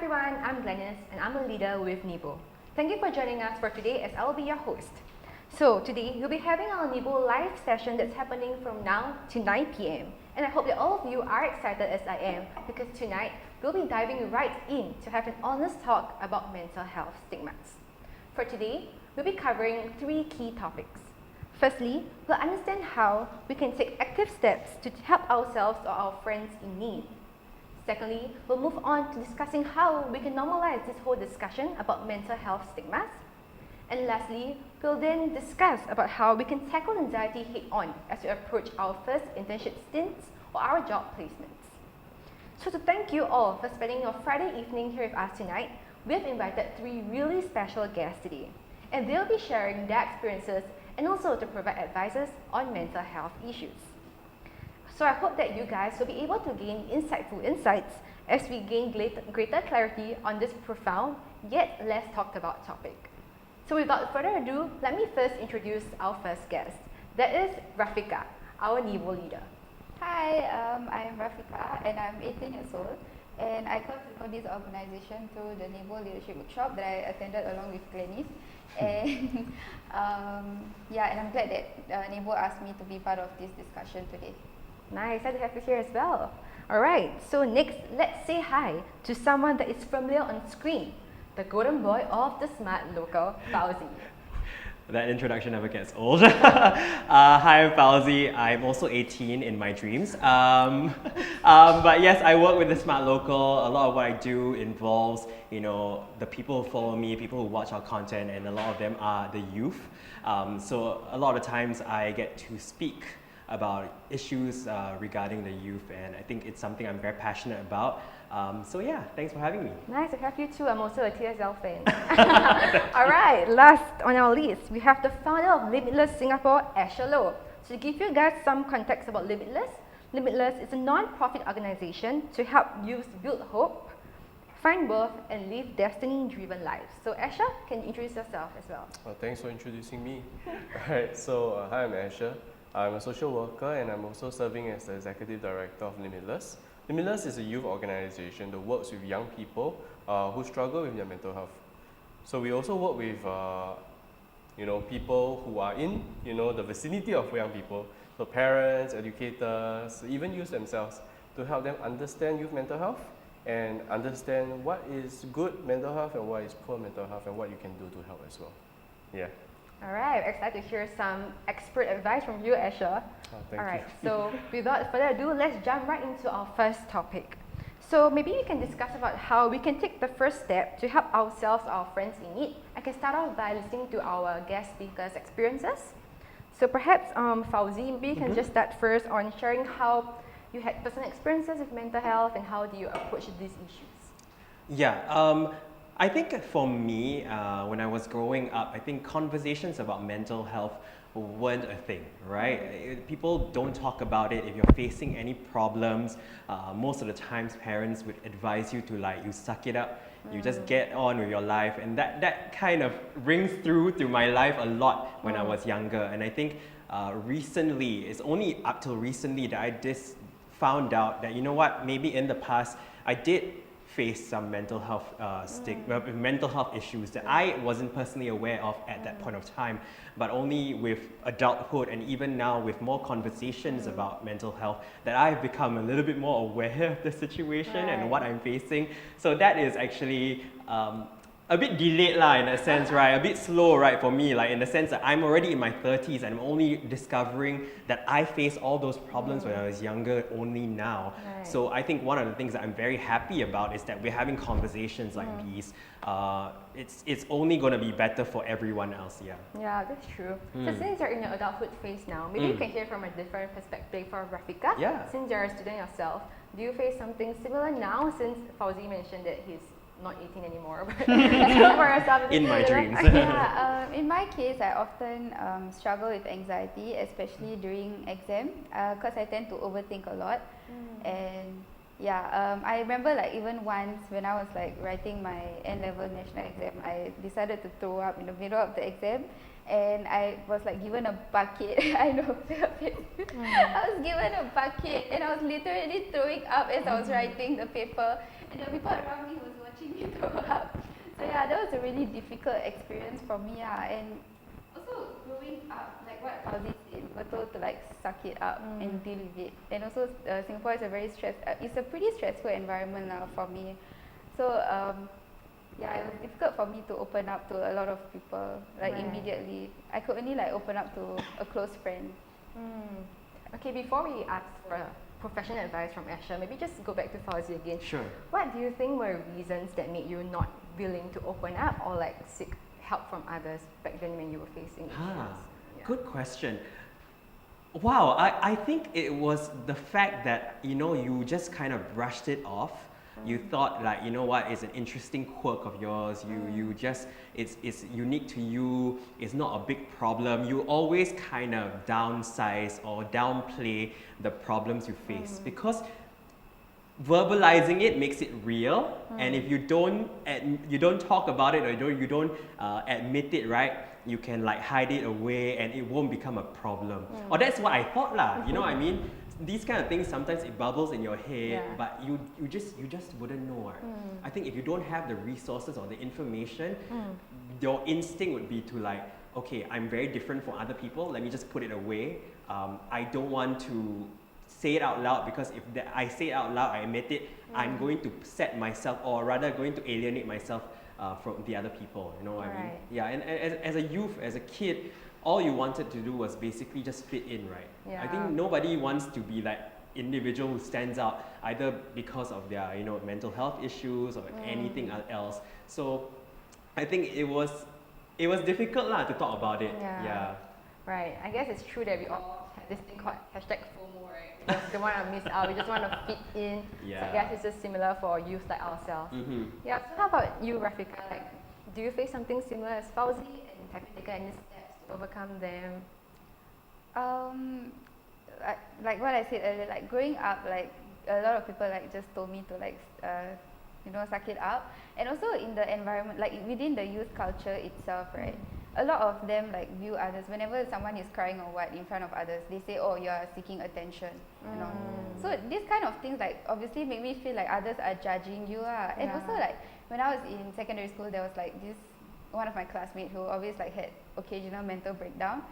everyone, I'm Glennis and I'm a leader with nEbO. Thank you for joining us for today as I'll be your host. So today, we'll be having our nEbO live session that's happening from now to 9 p.m. And I hope that all of you are excited as I am because tonight, we'll be diving right in to have an honest talk about mental health stigmas. For today, we'll be covering 3 key topics. Firstly, we'll understand how we can take active steps to help ourselves or our friends in need. Secondly, we'll move on to discussing how we can normalize this whole discussion about mental health stigmas. And lastly, we'll then discuss about how we can tackle anxiety head-on as we approach our first internship stints or our job placements. So to thank you all for spending your Friday evening here with us tonight, we've invited 3 really special guests today. And they'll be sharing their experiences and also to provide advices on mental health issues. So I hope that you guys will be able to gain insightful insights as we gain greater clarity on this profound yet less talked about topic. So without further ado, let me first introduce our first guest. That is Rafika, our nEbO leader. Hi, I'm Rafika and I'm 18 years old, and I got to know this organization through the nEbO leadership workshop that I attended along with Glennis. And and I'm glad that nEbO asked me to be part of this discussion today. Nice, glad to have you here as well. Alright, so next, let's say hi to someone that is familiar on screen, the golden boy of the smart local, Fauzi. That introduction never gets old. Hi, I'm Fauzi. I'm also 18 in my dreams. But yes, I work with the Smart Local. A lot of what I do involves, the people who follow me, people who watch our content, and a lot of them are the youth. So a lot of times I get to speak about issues regarding the youth, and I think it's something I'm very passionate about. So yeah, thanks for having me. Nice to have you too. I'm also a TSL fan. Alright, last on our list, we have the founder of Limitless Singapore, Asher Low. So to give you guys some context about Limitless, Limitless is a non-profit organization to help youth build hope, find worth, and live destiny-driven lives. So Asher, can you introduce yourself as well? Thanks for introducing me. Alright, so hi, I'm Asher. I'm a social worker and I'm also serving as the executive director of Limitless. Limitless is a youth organization that works with young people who struggle with their mental health. So we also work with people who are in the vicinity of young people, so parents, educators, even youth themselves, to help them understand youth mental health and understand what is good mental health and what is poor mental health and what you can do to help as well. Yeah. Alright, excited to hear some expert advice from you, Asher. Alright, so without further ado, let's jump right into our first topic. So maybe we can discuss about how we can take the first step to help ourselves or our friends in need. I can start off by listening to our guest speakers' experiences. So perhaps Fauzi, maybe you can just start first on sharing how you had personal experiences with mental health and how do you approach these issues? Yeah, I think for me, when I was growing up, I think conversations about mental health weren't a thing, right? People don't talk about it. If you're facing any problems, most of the times parents would advise you to you suck it up, you just get on with your life, and that kind of rings through my life a lot when I was younger. And I think recently, it's only up till recently that I just found out that, maybe in the past I did face some mental health mental health issues that I wasn't personally aware of at that point of time, but only with adulthood and even now with more conversations about mental health that I've become a little bit more aware of the situation and what I'm facing. So that is actually a bit delayed in a sense, right? A bit slow, right, for me, in the sense that I'm already in my 30s and I'm only discovering that I faced all those problems when I was younger only now. Right. So I think one of the things that I'm very happy about is that we're having conversations like these. It's only going to be better for everyone else, yeah. Yeah, that's true. So since you're in your adulthood phase now, maybe you can hear from a different perspective for Rafika. Yeah. Since you're a student yourself, do you face something similar now since Fauzi mentioned that he's not 18 anymore, but for yourself, in my dreams. In my case, I often struggle with anxiety, especially during exam, because I tend to overthink a lot. And I remember even once when I was writing my N-level national exam, I decided to throw up in the middle of the exam, and I was given a bucket. I know, I was given a bucket, and I was literally throwing up as I was writing the paper, and the people around me was watching me grow up. So yeah, that was a really difficult experience for me. And also growing up, like what Fauzis said, we were told to like suck it up and deal with it. And also Singapore is a very it's a pretty stressful environment for me. So yeah, it was difficult for me to open up to a lot of people like immediately. I could only like open up to a close friend. Okay, before we ask for professional advice from Asha, maybe just go back to Fauzi again. Sure. What do you think were reasons that made you not willing to open up or like seek help from others back then when you were facing issues? Good question. Wow, I think it was the fact that, you know, you just kind of brushed it off. You thought like, you know what, it's an interesting quirk of yours. You just, it's unique to you. It's not a big problem. You always kind of downsize or downplay the problems you face because verbalizing it makes it real. And if you don't talk about it or you don't admit it, right, you can like hide it away and it won't become a problem. Or that's what I thought lah. You know what I mean? These kind of things, sometimes it bubbles in your head, but you just wouldn't know. I think if you don't have the resources or the information, your instinct would be to like, okay, I'm very different from other people. Let me just put it away. I don't want to say it out loud because if I say it out loud, I admit it, I'm going to set myself, or rather going to alienate myself from the other people. You know what I mean? Yeah, and as a youth, as a kid, all you wanted to do was basically just fit in, right? I think nobody wants to be like individual who stands out either because of their, you know, mental health issues or anything else. So I think it was difficult lah to talk about it. Right. I guess it's true that we all have this thing called #FOMO, right? We just don't want to miss out. We just want to fit in. So I guess it's just similar for youth like ourselves. Yeah. So how about you, Rafika? Like, do you face something similar as Fauzi, and have you taken any steps to overcome them? Like what I said earlier, like growing up, like a lot of people like just told me to like you know, suck it up. And also in the environment, like within the youth culture itself, right, a lot of them like view others, whenever someone is crying or what in front of others, they say, oh, you are seeking attention, you know. So this kind of things like obviously make me feel like others are judging you. And also like when I was in secondary school, there was like one of my classmates who always like had occasional mental breakdown,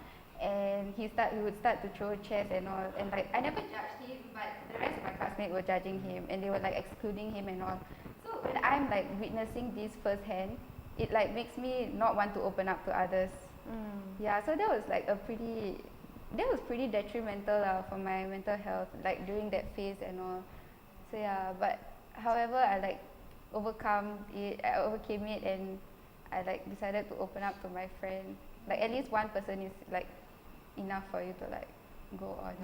and he would start to throw chairs and all, and like I never judged him, but the rest of my classmates were judging him and they were like excluding him and all. So when I'm like witnessing this firsthand, it like makes me not want to open up to others. Yeah, so that was like pretty detrimental for my mental health, like during that phase and all. So yeah, but however I like overcame it, and I like decided to open up to my friend. Like at least one person is like enough for you to like go on.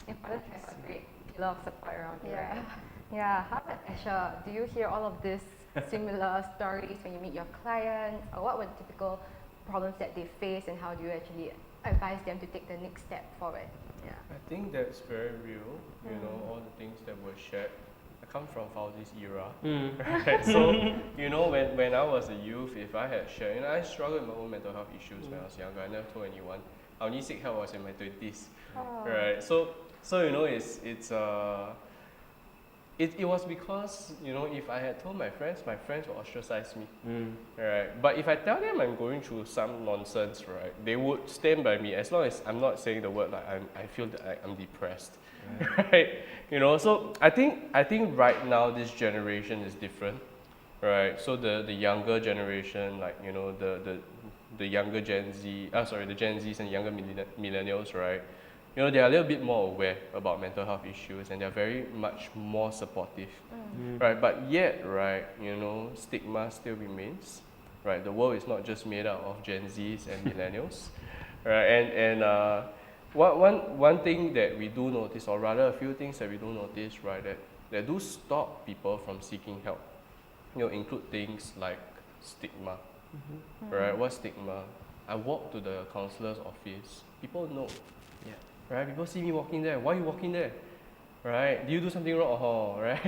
Important to have a great pillar of support around you, right? Yeah. How about Asha? Do you hear all of these similar stories when you meet your clients? Or what were the typical problems that they face, and how do you actually advise them to take the next step forward? I think that's very real. You know, all the things that were shared. I come from Fauzis era, right? So, you know, when I was a youth, if I had shared, you know, I struggled with my own mental health issues when I was younger. I never told anyone. I only seek help when I was in my 20s, right? So you know, it was because, you know, if I had told my friends would ostracize me, right? But if I tell them I'm going through some nonsense, right, they would stand by me as long as I'm not saying the word like I feel that I'm depressed, right? You know, so I think right now this generation is different, right? So the younger generation, like, you know, the younger Gen Z, the Gen Zs and younger millennials, right? You know, they are a little bit more aware about mental health issues, and they're very much more supportive, right? But yet, right, you know, stigma still remains, right? The world is not just made up of Gen Zs and millennials, right? And one thing that we do notice, or rather a few things that we do notice, right, that do stop people from seeking help, you know, include things like stigma, right? What's stigma? I walk to the counselor's office, people know. Right? People see me walking there. Why are you walking there? Right? Do you do something wrong? Oh, right?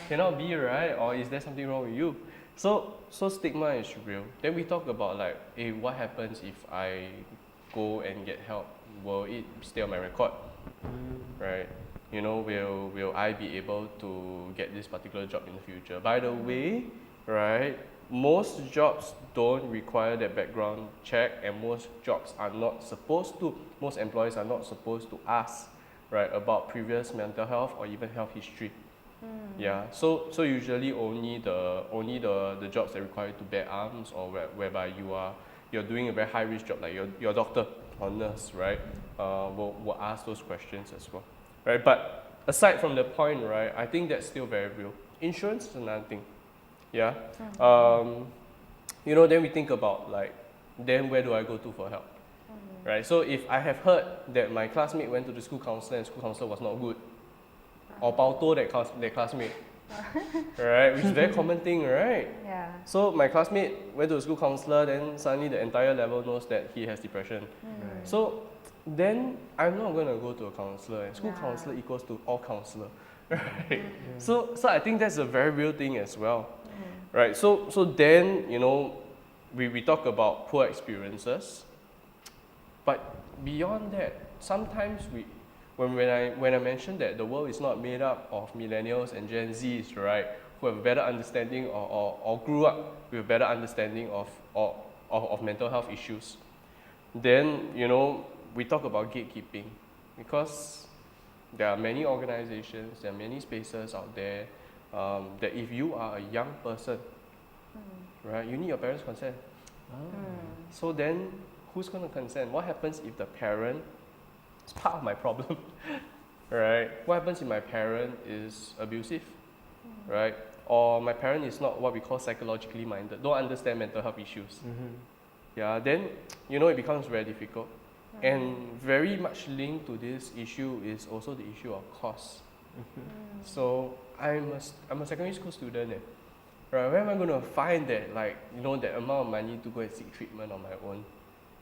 Cannot be, right? Or is there something wrong with you? So stigma is real. Then we talk about like, hey, what happens if I go and get help? Will it stay on my record? Right? You know, will I be able to get this particular job in the future? By the way, right? Most jobs don't require that background check, and most jobs are not supposed to, most employers are not supposed to ask, right, about previous mental health or even health history. Yeah, so usually only the jobs that require you to bear arms, or whereby you're doing a very high risk job, like your doctor or nurse, right, will ask those questions as well, right? But aside from the point, right, I think that's still very real. Insurance is another thing. Yeah. You know, then we think about like, then where do I go to for help? Right. So if I have heard that my classmate went to the school counselor and school counselor was not good, or pauto that classmate, right? Which is a very common thing, right? Yeah. So my classmate went to the school counselor, then suddenly the entire level knows that he has depression. Right. So then I'm not going to go to a counselor, and school counselor equals to all counselor, right? So I think that's a very real thing as well, right? So then, you know, we talk about poor experiences, but beyond that, sometimes when I mentioned that the world is not made up of millennials and Gen Zs, right, who have a better understanding or grew up with a better understanding of mental health issues, then, you know, we talk about gatekeeping, because there are many organizations, there are many spaces out there that if you are a young person, right, you need your parents' consent. So then, who's going to consent? What happens if the parent is part of my problem, right? What happens if my parent is abusive, right? Or my parent is not what we call psychologically minded, don't understand mental health issues. Yeah, then, you know, it becomes very difficult. And very much linked to this issue is also the issue of cost. So I'm a secondary school student, right? Where am I going to find that, like, you know, that amount of money to go and seek treatment on my own?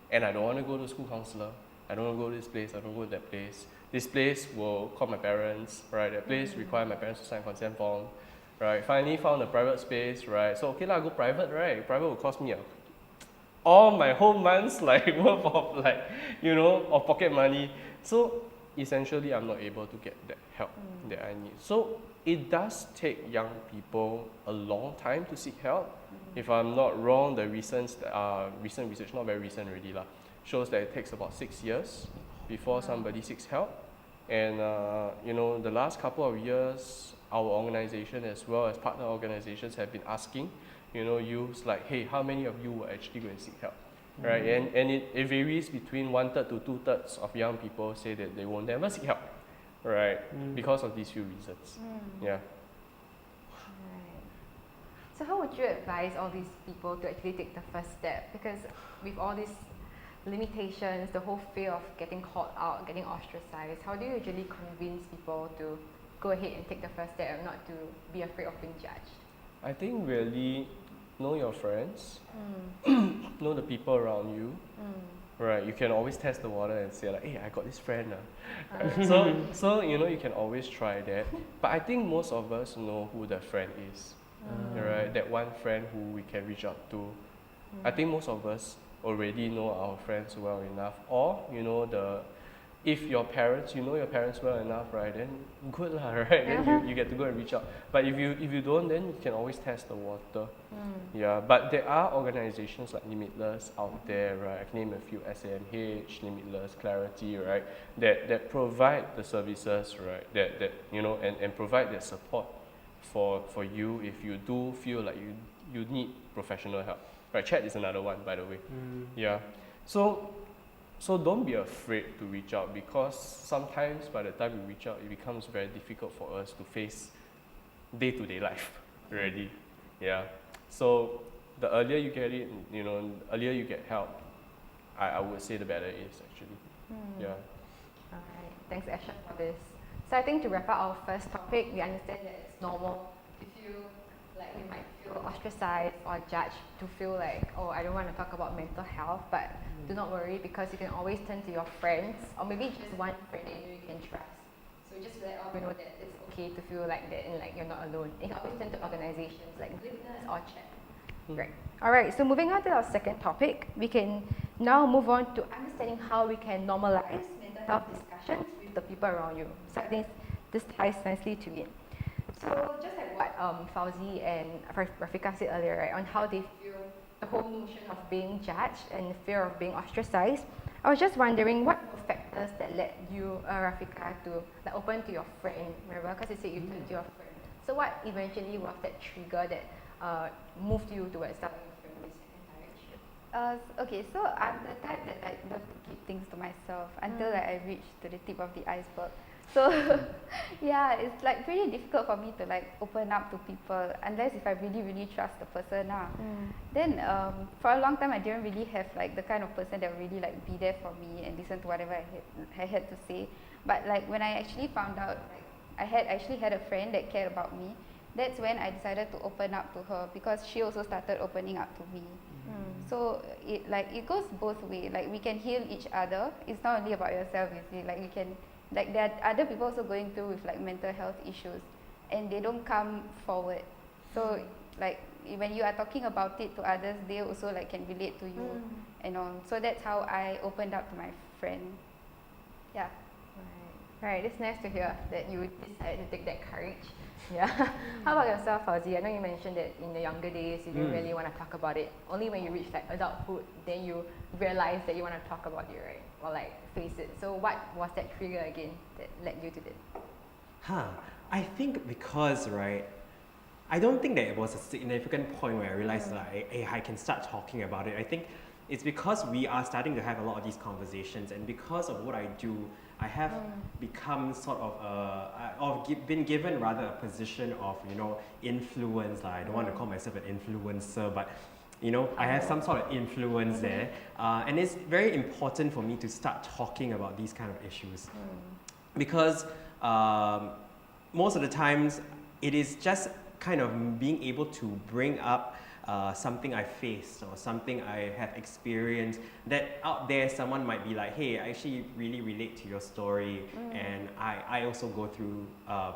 And I don't want to go to school counselor. I don't want to go to this place. I don't go to that place. This place will call my parents, right? That place require my parents to sign consent form, right? Finally found a private space, right? So okay lah, go private, right? Private will cost me all my whole month's like worth of, like, you know, of pocket money. So essentially, I'm not able to get that help that I need. So it does take young people a long time to seek help. If I'm not wrong, the recent research, not very recent already lah, shows that it takes about 6 years before somebody seeks help. And you know, the last couple of years, our organization as well as partner organizations have been asking, you know, youths like, hey, how many of you will actually go and seek help, right? And it varies between 1/3 to 2/3 of young people say that they will never seek help, right? Because of these few reasons. Yeah. Right. So how would you advise all these people to actually take the first step? Because with all these limitations, the whole fear of getting called out, getting ostracized, how do you usually convince people to go ahead and take the first step and not to be afraid of being judged? I think really know your friends, know the people around you, right? You can always test the water and say like, hey, I got this friend. So you know, you can always try that. But I think most of us know who the friend is, right? That one friend who we can reach out to. I think most of us already know our friends well enough, or you know, if your parents, you know your parents well enough, right, then good lah, right? Then you get to go and reach out. But if you don't, then you can always test the water. Yeah, but there are organizations like Limitless out there, right? I can name a few: SAMH, Limitless, Clarity, right? That provide the services, right? That you know, and provide that support for you if you do feel like you need professional help. Right, chat is another one, by the way. Yeah, so don't be afraid to reach out, because sometimes by the time you reach out, it becomes very difficult for us to face day-to-day life already. Yeah. So the earlier you get it, you know, earlier you get help, I would say the better it is actually. Yeah. Alright, thanks Asha for this. So I think to wrap up our first topic, we understand that it's normal to feel like you might feel ostracized or judged, to feel like, oh, I don't want to talk about mental health, but do not worry, because you can always turn to your friends, or maybe just one friend that you can trust. So just let all you know that it's okay to feel like that and like you're not alone. You can always turn to organizations like Limitless or Chat. Right. Alright, so moving on to our second topic, we can now move on to understanding how we can normalize mental health discussions with the people around you. So I think this ties nicely to it. So just like what Fauzi and Rafika said earlier, right, on how they feel the whole notion of being judged and fear of being ostracized, I was just wondering what were factors that led you, Rafika, to like open to your friend, remember? Because you said you turned to your friend. So what eventually was that trigger that moved you towards starting a friend with internship? Okay, so I'm the type that I love to keep things to myself until like I reach to the tip of the iceberg. So yeah, it's like pretty difficult for me to like open up to people unless if I really trust the person. Then for a long time I didn't really have like the kind of person that would really like be there for me and listen to whatever I had to say. But like when I actually found out like I had actually had a friend that cared about me, that's when I decided to open up to her because she also started opening up to me. So it goes both ways. Like we can heal each other. It's not only about yourself, you see. Like we can, like there are other people also going through with like mental health issues, and they don't come forward. So like when you are talking about it to others, they also like can relate to you and all. So that's how I opened up to my friend. Yeah. Right, it's nice to hear that you decided to take that courage. Yeah. How about yourself, Fauzi? I know you mentioned that in the younger days you didn't really want to talk about it. Only when you reach like adulthood, then you realize that you want to talk about it, right? Or like face it. So what was that trigger again that led you to that? I think because, right, I don't think that it was a significant point where I realized like, hey, I can start talking about it. I think it's because we are starting to have a lot of these conversations, and because of what I do, I have become sort of been given rather a position of, you know, influence. Like, I don't want to call myself an influencer, but you know, I have some sort of influence there, and it's very important for me to start talking about these kind of issues because most of the times it is just kind of being able to bring up something I faced or something I have experienced that out there someone might be like, hey, I actually really relate to your story and I also go through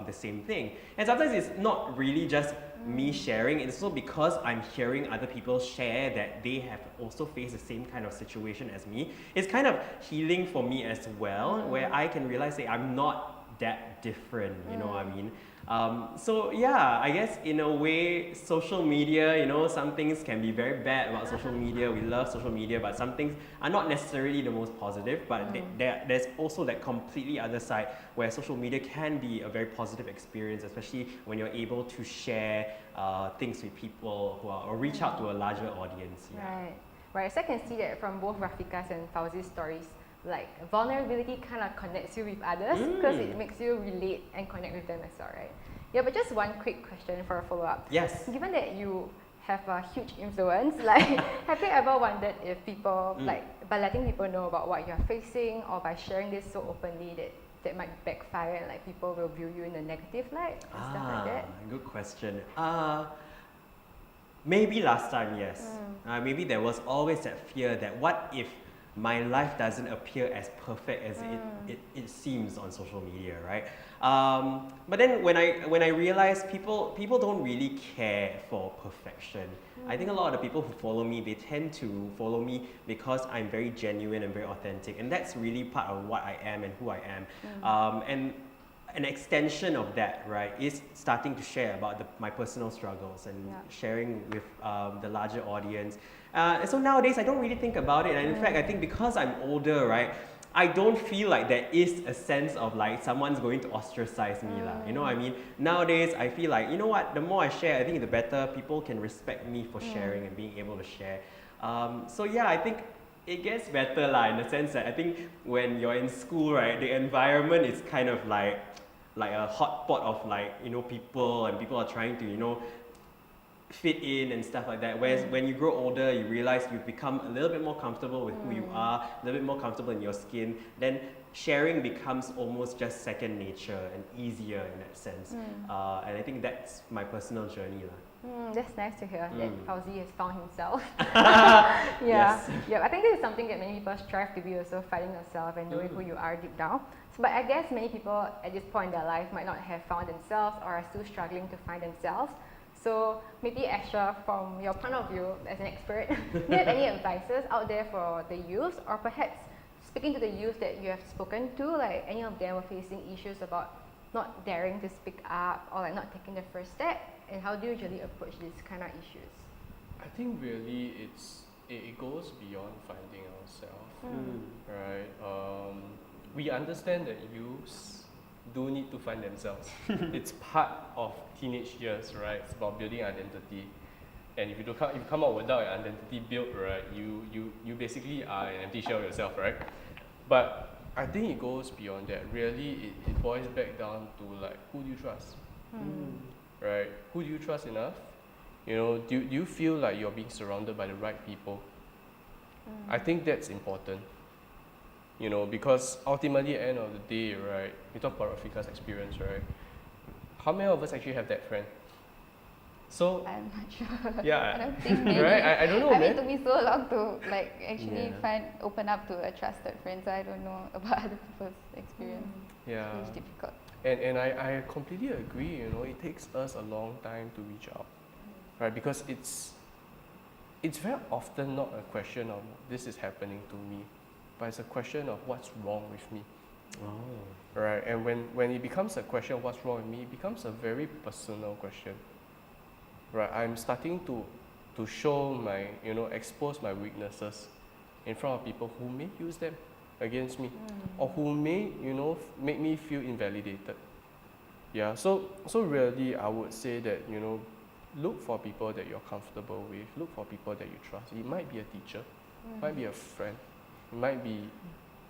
the same thing. And sometimes it's not really just me sharing, it's also because I'm hearing other people share that they have also faced the same kind of situation as me. It's kind of healing for me as well, where I can realize that I'm not that different, you know what I mean? So yeah, I guess in a way, social media, you know, some things can be very bad about social media. We love social media, but some things are not necessarily the most positive. But there's also that completely other side where social media can be a very positive experience, especially when you're able to share things with people who are, or reach out to a larger audience. Yeah. Right. So I can see that from both Rafika's and Fauzi's stories. Like vulnerability kind of connects you with others because it makes you relate and connect with them as well, right? Yeah, but just one quick question for a follow-up. Yes. Given that you have a huge influence, like have you ever wondered if people, like by letting people know about what you're facing or by sharing this so openly that might backfire and like people will view you in a negative light and stuff like that? Good question. Maybe last time, yes. Maybe there was always that fear that what if my life doesn't appear as perfect as it seems on social media, right? But then when I realized people don't really care for perfection. I think a lot of the people who follow me, they tend to follow me because I'm very genuine and very authentic, and that's really part of what I am and who I am. And an extension of that, right, is starting to share about my personal struggles and sharing with the larger audience. So nowadays, I don't really think about it. And in fact, I think because I'm older, right, I don't feel like there is a sense of like someone's going to ostracize me. You know what I mean? Nowadays, I feel like, you know what, the more I share, I think the better people can respect me for sharing and being able to share. So yeah, I think it gets better in the sense that I think when you're in school, right, the environment is kind of like a hot pot of like, you know, people, and people are trying to, you know, fit in and stuff like that. Whereas when you grow older, you realize you've become a little bit more comfortable with who you are, a little bit more comfortable in your skin, then sharing becomes almost just second nature and easier in that sense. And I think that's my personal journey. That's nice to hear that Fauzi has found himself. Yes. Yeah, I think this is something that many people strive to be also, finding yourself and knowing who you are deep down. So, but I guess many people at this point in their life might not have found themselves or are still struggling to find themselves. So maybe Asha, from your point of view as an expert, do you have any advices out there for the youth, or perhaps speaking to the youth that you have spoken to, like any of them were facing issues about not daring to speak up or like not taking the first step? And how do you usually approach these kind of issues? I think really it goes beyond finding ourselves, right? We understand that youths do need to find themselves. It's part of teenage years, right? It's about building identity. And if you come out without an identity built, right, you basically are an empty shell yourself, right? But I think it goes beyond that. Really, it boils back down to like, who do you trust? Right? Who do you trust enough? You know, do you feel like you're being surrounded by the right people? I think that's important. You know, because ultimately at the end of the day, right, we talk about Rafika's experience, right? How many of us actually have that friend? So I'm not sure. yeah, I don't think many. right? I don't know, I mean, man. it took me so long to like actually Yeah. open up to a trusted friend, so I don't know about other people's experience. Yeah. It's difficult. And I completely agree, you know, it takes us a long time to reach out, right? Because it's very often not a question of this is happening to me, but it's a question of what's wrong with me, Oh. right? And when it becomes a question of what's wrong with me, it becomes a very personal question, right? I'm starting to show my, you know, expose my weaknesses in front of people who may use them against me, or who may, you know, make me feel invalidated. Yeah, so really I would say that, you know, look for people that you're comfortable with, look for people that you trust. It might be a teacher, it might be a friend, it might be,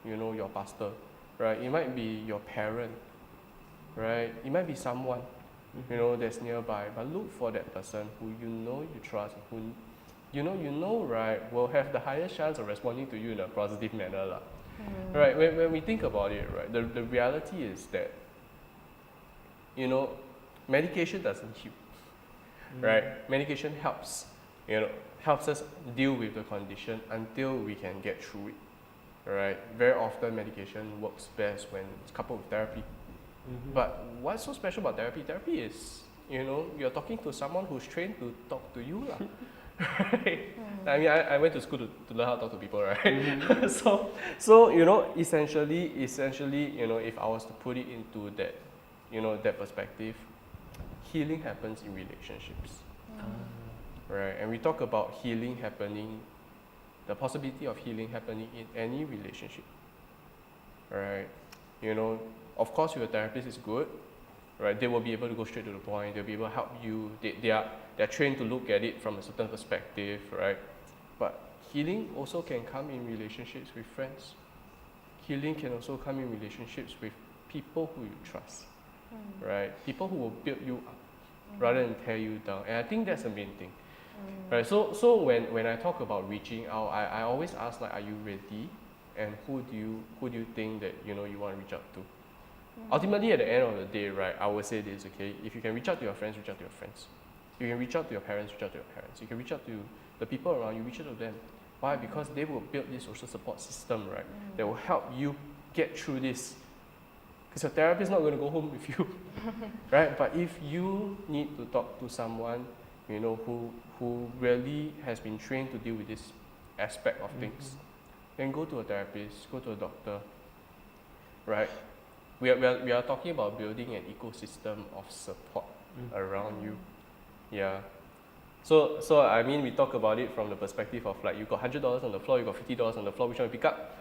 you know, your pastor, right? It might be your parent, right? It might be someone, you know, that's nearby. But look for that person who you know you trust, who you know, right, will have the highest chance of responding to you in a positive manner, lah. Right? When we think about it, right, the reality is that, you know, medication doesn't heal, right? Medication helps, you know, helps us deal with the condition until we can get through it, right? Very often medication works best when it's coupled with therapy. But what's so special about therapy? Therapy is, you know, you're talking to someone who's trained to talk to you, lah. Right? I mean, I went to school to learn how to talk to people, right? so you know, essentially, you know, if I was to put it into that, you know, that perspective, healing happens in relationships, right? And we talk about healing happening, the possibility of healing happening in any relationship, right? You know, of course, your therapist is good, right? They will be able to go straight to the point. They'll be able to help you. They're trained to look at it from a certain perspective, right? But healing also can come in relationships with friends. Healing can also come in relationships with people who you trust, right? People who will build you up rather than tear you down. And I think that's the main thing, right? So when I talk about reaching out, I always ask, like, are you ready? And who do you think that, you know, you want to reach out to? Ultimately, at the end of the day, right, I would say this, okay? If you can reach out to your friends, reach out to your friends. You can reach out to your parents, reach out to your parents. You can reach out to the people around you, reach out to them. Why? Because they will build this social support system, right? That will help you get through this. Because your therapist is not going to go home with you, right? But if you need to talk to someone, you know, who really has been trained to deal with this aspect of things, then go to a therapist, go to a doctor, right? We are talking about building an ecosystem of support around you. Yeah. So I mean, we talk about it from the perspective of, like, you got $100 on the floor, you got $50 on the floor, which one you pick up?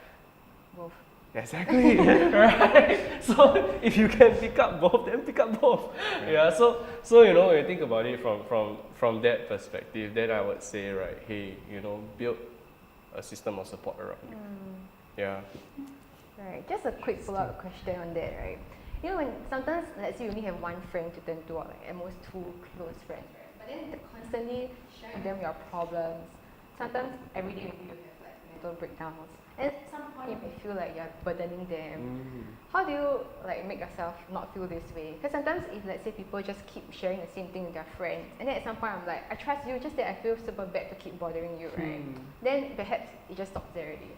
Both. Exactly. Right. So if you can pick up both, then pick up both. Yeah. So you know, when you think about it from that perspective, then I would say, right, hey, you know, build a system of support around you. Yeah. Right, just a quick follow-up question on that, right? You know, when sometimes, let's say you only have one friend to turn to, or like at most two close friends, right? But then to constantly share with them your problems, sometimes every day you have like mental breakdowns, and at some point you may feel like you're burdening them. How do you like make yourself not feel this way? Because sometimes if, let's say, people just keep sharing the same thing with their friends, and then at some point I'm like, I trust you, just that I feel super bad to keep bothering you, right? Then perhaps it just stops there already.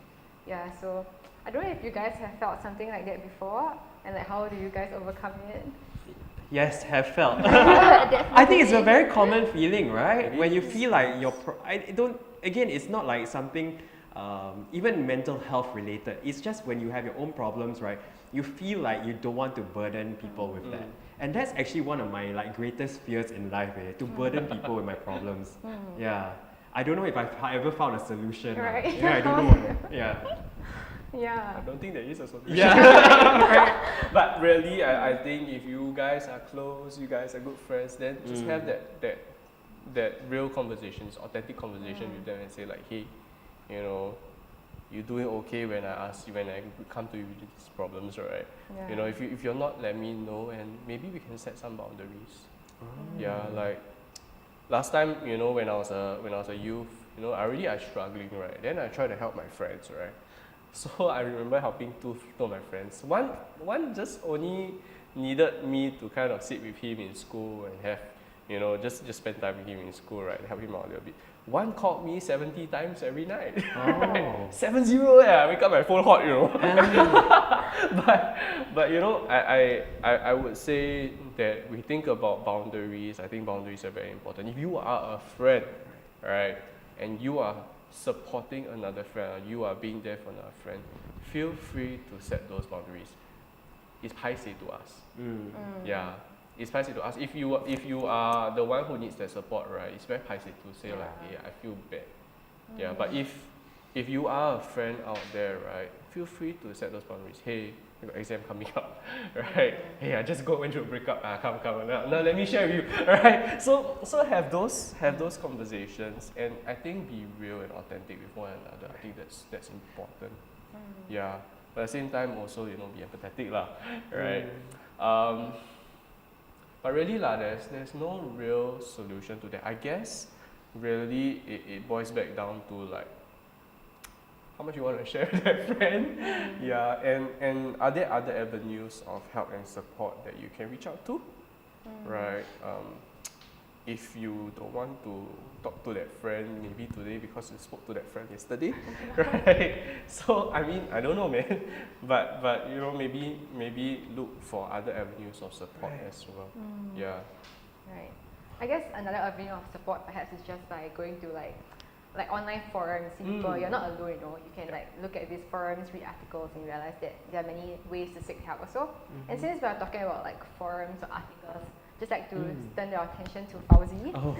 Yeah, so I don't know if you guys have felt something like that before, and like how do you guys overcome it? Yes, have felt. I think it's a very common feeling, right? When you feel like I don't. Again, it's not like something even mental health related. It's just when you have your own problems, right? You feel like you don't want to burden people with that. And that's actually one of my like greatest fears in life, to burden people with my problems. Yeah. I don't know if I've ever found a solution. Right. Yeah, I don't know. Yeah. Yeah. I don't think there is a solution. Yeah. But really, I think if you guys are close, you guys are good friends, then just have that real conversation, this authentic conversation with them and say like, hey, you know, you're doing okay when I come to you with these problems, right? Yeah. You know, if you're not, let me know, and maybe we can set some boundaries. Yeah, like last time, you know, when I was a youth, you know, I was struggling, right? Then I tried to help my friends, right? So I remember helping two of my friends. One just only needed me to kind of sit with him in school and have, you know, just spend time with him in school, right? Help him out a little bit. One called me 70 times every night. Oh. 70, yeah, I wake up my phone hot, you know. but you know, I would say that we think about boundaries. I think boundaries are very important. If you are a friend, right, and you are supporting another friend, or you are being there for another friend, feel free to set those boundaries. It's paiseh to us. Yeah. It's paiseh to us. If you are the one who needs that support, right, it's very paiseh to say like, hey, I feel bad. Yeah, but if you are a friend out there, right, feel free to set those boundaries. Hey, you got exam coming up, right? Hey, I just went through a breakup. Come. Now let me share with you, right? So have those conversations, and I think be real and authentic with one another. I think that's important. Yeah, but at the same time also, you know, be empathetic lah, right? But really lah, there's no real solution to that. I guess really it boils back down to like how much you want to share with that friend. Yeah, and are there other avenues of help and support that you can reach out to? Right? If you don't want to talk to that friend, maybe today because you spoke to that friend yesterday, right? So I mean, I don't know, man, but you know, maybe look for other avenues of support as well. Yeah. Right. I guess another avenue of support perhaps is just by going to like online forums, see people. You're not alone, you know. You can like look at these forums, read articles, and realize that there are many ways to seek help also. And since we are talking about like forums or articles, just like to turn your attention to Fauzis. Oh.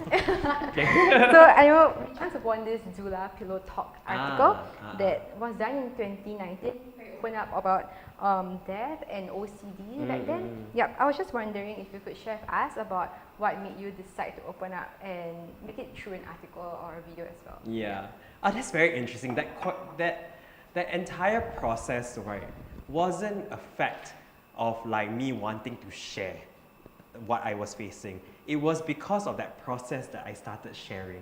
So I know we chanced upon this Zula Pillow Talk article that was done in 2019. Open up about death and OCD back then. Yep, I was just wondering if you could share with us about what made you decide to open up and make it through an article or a video as well. Yeah. That's very interesting. That entire process, right, wasn't a fact of like me wanting to share what I was facing. It was because of that process that I started sharing.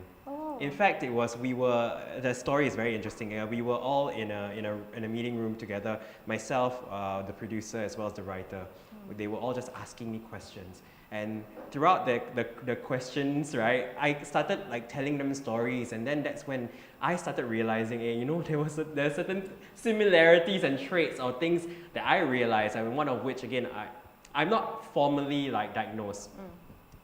In fact, the story is very interesting. We were all in a meeting room together, myself, the producer, as well as the writer. They were all just asking me questions. And throughout the questions, right, I started like telling them stories, and then that's when I started realizing, you know, there's certain similarities and traits or things that I realized, and one of which, again, I'm not formally like diagnosed,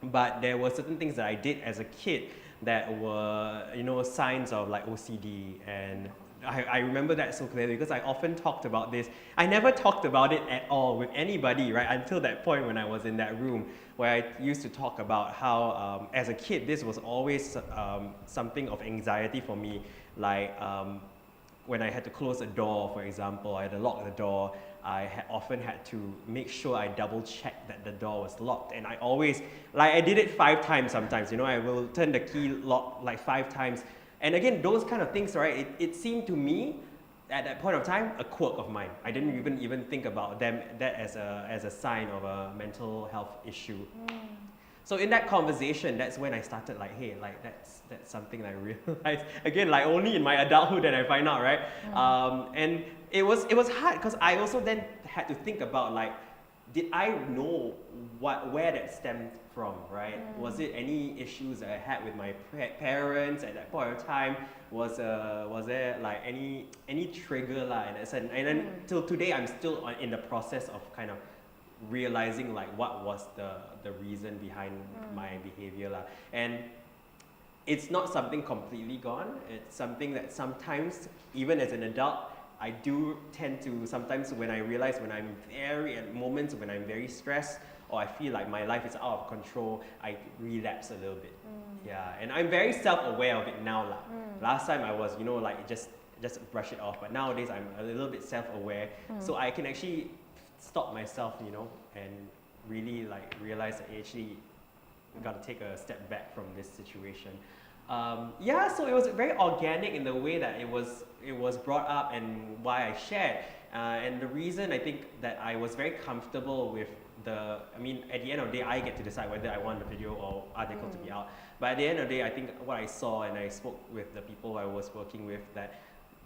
but there were certain things that I did as a kid that were, you know, signs of like OCD, and I remember that so clearly because I often talked about this. I never talked about it at all with anybody, right, until that point when I was in that room where I used to talk about how as a kid this was always something of anxiety for me, like when I had to close a door, for example, I had to lock the door. I often had to make sure I double check that the door was locked, and I always, like I did it 5 times sometimes, you know, I will turn the key lock like 5 times. And again, those kind of things, right, it seemed to me at that point of time a quirk of mine. I didn't even think about that as a sign of a mental health issue. So in that conversation, that's when I started like, hey, like that's something that I realized. Again, like only in my adulthood that I find out, right? And it was hard because I also then had to think about like, did I know where that stemmed from, right? Was it any issues that I had with my parents at that point of time? Was there like any trigger lah in that sense? And then till today, I'm still in the process of kind of realizing like what was the reason behind my behavior lah. And it's not something completely gone. It's something that sometimes, even as an adult, I do tend to sometimes when I realize when I'm at moments when I'm very stressed or I feel like my life is out of control, I relapse a little bit. Yeah, and I'm very self-aware of it now. Last time I was, like just brush it off, but nowadays I'm a little bit self-aware, so I can actually stop myself, and really like realize that actually got to take a step back from this situation. Yeah, so it was very organic in the way that it was brought up and why I shared. And the reason I think that I was very comfortable with at the end of the day, I get to decide whether I want the video or article to be out. But at the end of the day, I think what I saw and I spoke with the people I was working with, that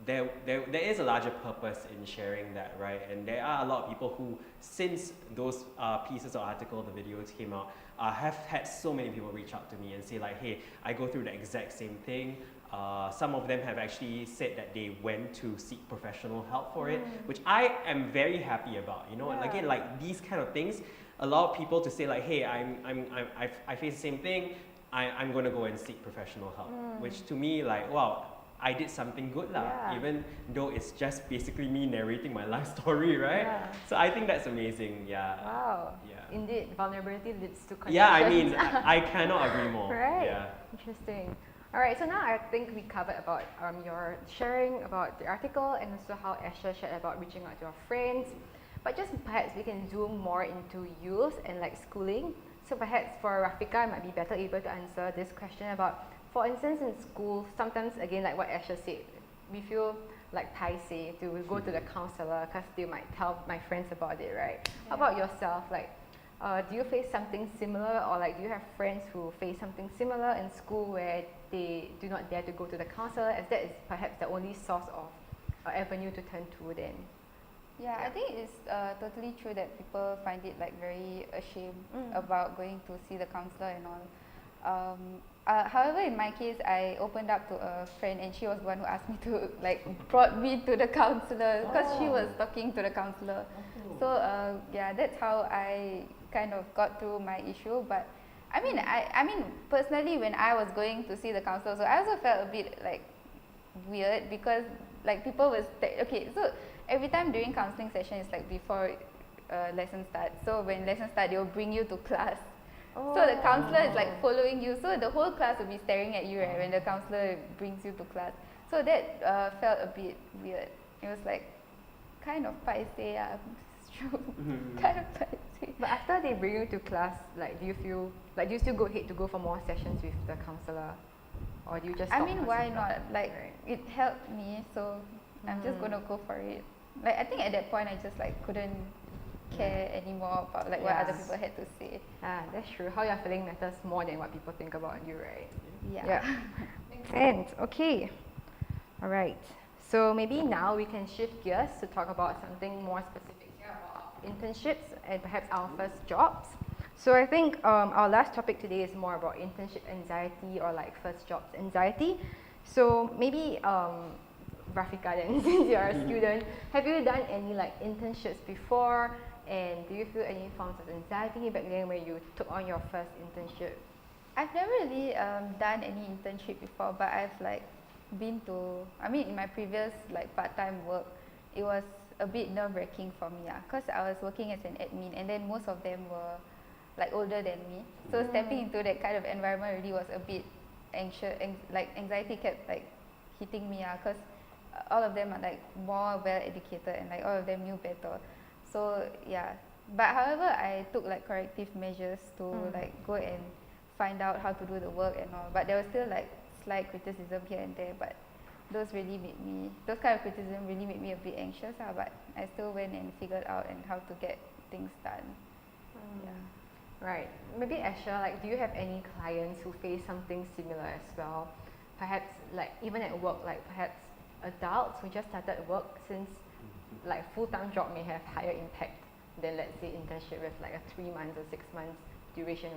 there is a larger purpose in sharing that, right? And there are a lot of people who, since those pieces of article, the videos came out, have had so many people reach out to me and say like, hey, I go through the exact same thing. Some of them have actually said that they went to seek professional help for it, which I am very happy about. And again, like these kind of things, allow people to say like, hey, I face the same thing. I'm going to go and seek professional help, which to me, like, wow, I did something good lah, even though it's just basically me narrating my life story, right? Yeah. So I think that's amazing, yeah. Wow. Yeah. Indeed, vulnerability leads to connection. Yeah, I mean, I cannot agree more. Right. Yeah. Interesting. All right, so now I think we covered about your sharing about the article and also how Asha shared about reaching out to your friends. But just perhaps we can zoom more into youth and like schooling. So perhaps for Rafika, I might be better able to answer this question about, for instance, in school, sometimes again, like what Asha said, we feel like paiseh to go to the counselor because they might tell my friends about it, right? How about yourself? Like, do you face something similar, or like do you have friends who face something similar in school where they do not dare to go to the counselor, as that is perhaps the only source of avenue to turn to then? Yeah, I think it's totally true that people find it like very ashamed about going to see the counselor and all. However, in my case, I opened up to a friend, and she was the one who asked me to brought me to the counselor because she was talking to the counselor. So yeah, that's how I kind of got through my issue. But I mean, personally, when I was going to see the counselor, so I also felt a bit like weird because like people was okay. So every time during counselling session, it's like before lesson starts. So when lesson starts, they will bring you to class. So the counselor is like following you. So the whole class will be staring at you, right, when the counselor brings you to class. So that felt a bit weird. It was like kind of paiseh, it's true. Kind of paiseh. But after they bring you to class, like do you feel like, do you still go ahead to go for more sessions with the counselor, or do you just? I mean, why yourself? not? Like it helped me, so I'm just gonna go for it. Like I think at that point I just like couldn't care anymore about like what other people had to say. That's true. How you're feeling matters more than what people think about you, right? Yeah. Makes sense. Okay. All right. So maybe now we can shift gears to talk about something more specific here about internships and perhaps our first jobs. So I think our last topic today is more about internship anxiety or like first jobs anxiety. So maybe Rafika then, since you're a student, have you done any like internships before? And do you feel any forms of anxiety back then when you took on your first internship? I've never really done any internship before, but I've like been to, I mean in my previous like part-time work, it was a bit nerve-wracking for me, because I was working as an admin and then most of them were like older than me. So stepping into that kind of environment really was a bit anxious, like anxiety kept like hitting me, because all of them are like more well-educated and like all of them knew better. So yeah, but however I took like corrective measures to like go and find out how to do the work and all, but there was still like slight criticism here and there, but those kind of criticism really made me a bit anxious, but I still went and figured out and how to get things done. Yeah. Right. Maybe Asha, like do you have any clients who face something similar as well? Perhaps like even at work, like perhaps adults who just started work, since like full-time job may have higher impact than let's say internship with like a 3 months or 6 months duration.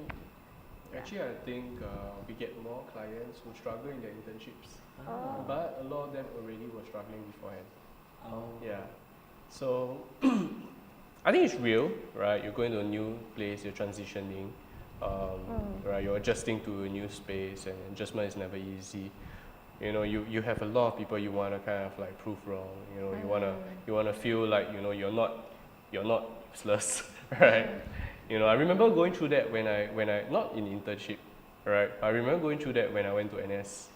Actually, I think we get more clients who struggle in their internships, but a lot of them already were struggling beforehand. Yeah. So I think it's real, right? You're going to a new place, you're transitioning. right? You're adjusting to a new space, and adjustment is never easy. You know, you have a lot of people you want to kind of like prove wrong. You know, you wanna feel like, you know, you're not useless, right? You know, I remember going through that when I not in internship, right? I remember going through that when I went to NS.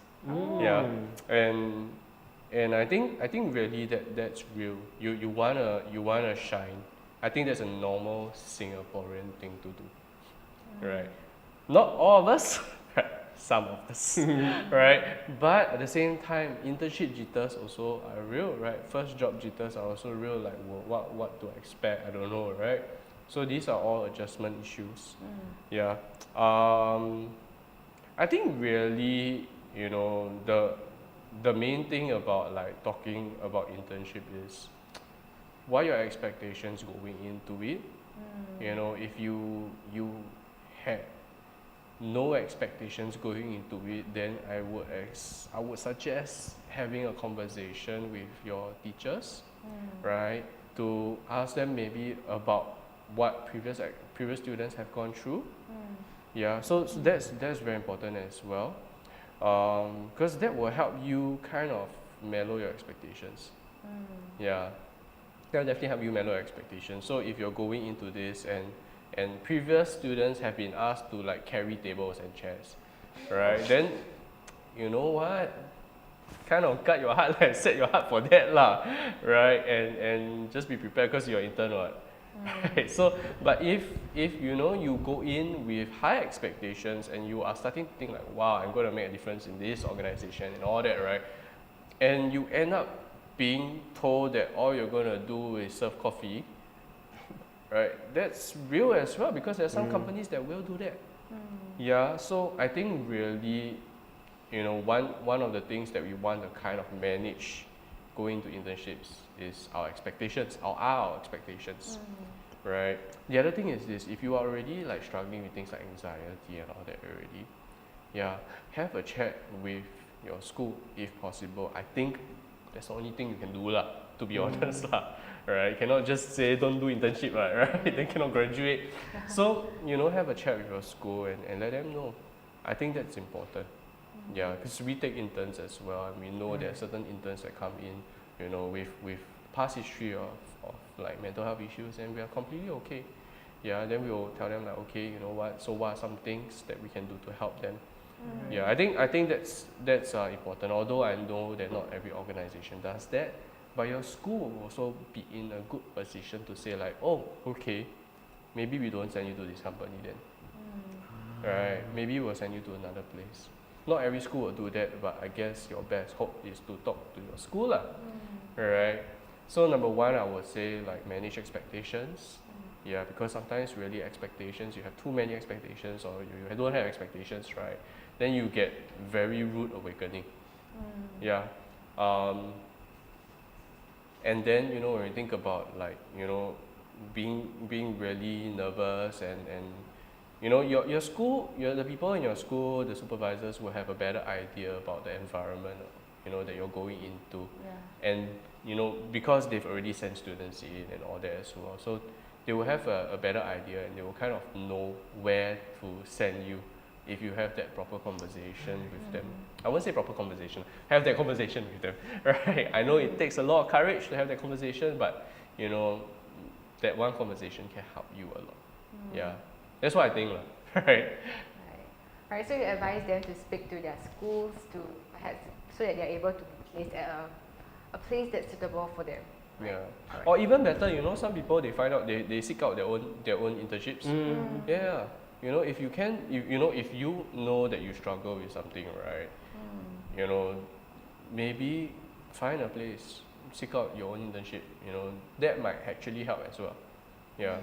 Yeah, and I think really that's real. You wanna shine. I think that's a normal Singaporean thing to do, right? Not all of us, some of us, right? But at the same time, internship jitters also are real, right? First job jitters are also real. Like what to expect? I don't know, right? So these are all adjustment issues. Yeah. I think really, you know, the main thing about like talking about internship is what are your expectations going into it. You know, if you had no expectations going into it, then I would suggest having a conversation with your teachers, right? To ask them maybe about what previous students have gone through. Yeah, so that's very important as well, because that will help you kind of mellow your expectations. Yeah, that will definitely help you mellow your expectations. So if you're going into this and previous students have been asked to like carry tables and chairs, right? Then you know what? Kind of cut your heart, like set your heart for that lah, right? And just be prepared because you're intern, what? Right. So, but if you know you go in with high expectations and you are starting to think like, wow, I'm going to make a difference in this organization and all that, right? And you end up being told that all you're going to do is serve coffee, right? That's real as well, because there are some companies that will do that. Yeah. So I think really, you know, one of the things that we want to kind of manage going to internships is our expectations, our expectations, right? The other thing is this: if you are already like struggling with things like anxiety and all that already, yeah, have a chat with your school if possible. I think that's the only thing you can do lah, to be honest lah, right? You cannot just say don't do internship, right? Then cannot graduate. So, you know, have a chat with your school and let them know. I think that's important. Yeah, because we take interns as well, and we know there are certain interns that come in, you know, with past history of like mental health issues, and we are completely okay. Yeah, then we will tell them like, okay, you know what, so what are some things that we can do to help them? Yeah, I think that's important. Although I know that not every organization does that, but your school will also be in a good position to say like, oh, okay, maybe we don't send you to this company then, right? Maybe we'll send you to another place. Not every school will do that, but I guess your best hope is to talk to your school lah, right? So number one, I would say like manage expectations. Yeah, because sometimes really expectations, you have too many expectations, or you don't have expectations, right? Then you get very rude awakening. Yeah. And then, you know, when you think about like, you know, being really nervous and you know, your school, the people in your school, the supervisors will have a better idea about the environment, you know, that you're going into. And, you know, because they've already sent students in and all that as well. So they will have a better idea, and they will kind of know where to send you if you have that proper conversation with them. I won't say proper conversation, have that conversation with them, right? I know it takes a lot of courage to have that conversation, but, you know, that one conversation can help you a lot. Yeah. That's what I think, right? Right. So you advise them to speak to their schools to perhaps so that they are able to be placed at a place that's suitable for them. Right? Yeah. Right. Or even better, you know, some people they find out they seek out their own internships. Yeah. You know, if you can, if you know that you struggle with something, right? You know, maybe find a place, seek out your own internship. You know, that might actually help as well. Yeah.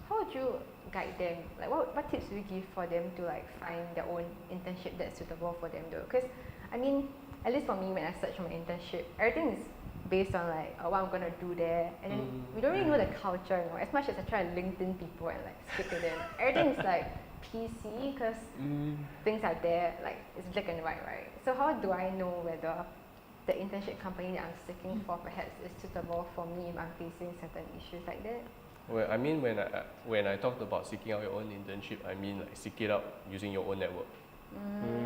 How would you guide them? Like, what tips do you give for them to like find their own internship that's suitable for them though? Because I mean, at least for me, when I search for my internship, everything is based on like what I'm gonna do there, and then we don't really know the culture. You know, as much as I try to LinkedIn people and like speak to them, everything is like PC because things are there, like it's black and white, right? So how do I know whether the internship company that I'm seeking for perhaps is suitable for me if I'm facing certain issues like that? Well, I mean, when I talked about seeking out your own internship, I mean like seek it out using your own network.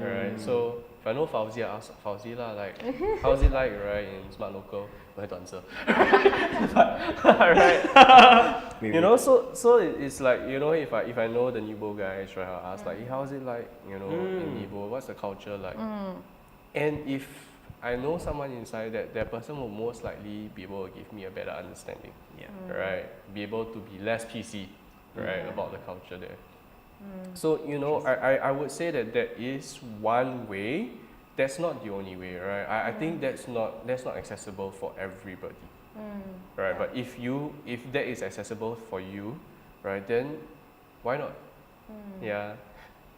Right. So if I know Fauzi, I ask Fauzi lah, like how's it like, right, in Smart Local? I have to answer. Right. Maybe. You know, so it's like, you know, if I know the nEbo guys, right, I'll ask like, hey, how's it like, you know, in nEbo? What's the culture like? And if I know someone inside, that person will most likely be able to give me a better understanding. Yeah. Right. Be able to be less PC, right, about the culture there. So, you know, I would say that is one way. That's not the only way, right? I think that's not accessible for everybody, right? But if that is accessible for you, right, then why not? Yeah.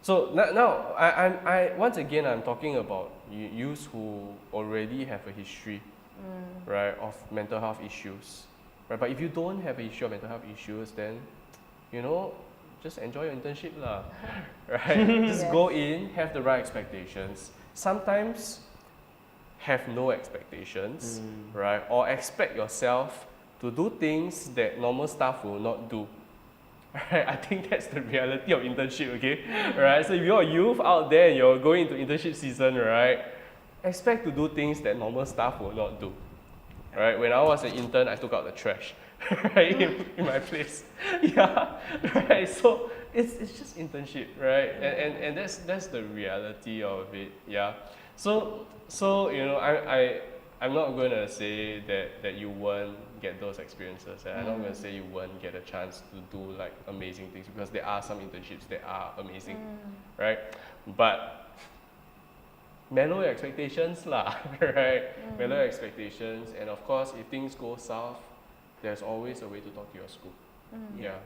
So now I once again I'm talking about youths who already have a history, right, of mental health issues, right? But if you don't have a history of mental health issues, then, you know, just enjoy your internship lah, right? Just go in, have the right expectations. Sometimes have no expectations, right? Or expect yourself to do things that normal staff will not do. Right? I think that's the reality of internship, okay? Right? So if you're a youth out there and you're going into internship season, right, expect to do things that normal staff will not do. Right? When I was an intern, I took out the trash. Right, in my place. Yeah, right. So it's just internship, right? And that's the reality of it. Yeah. So you know, I'm not gonna say that you won't get those experiences. I'm not gonna say you won't get a chance to do like amazing things, because there are some internships that are amazing, right? But mellow your expectations lah, right? Mellow your expectations, and of course, if things go south, there's always a way to talk to your school. Yeah.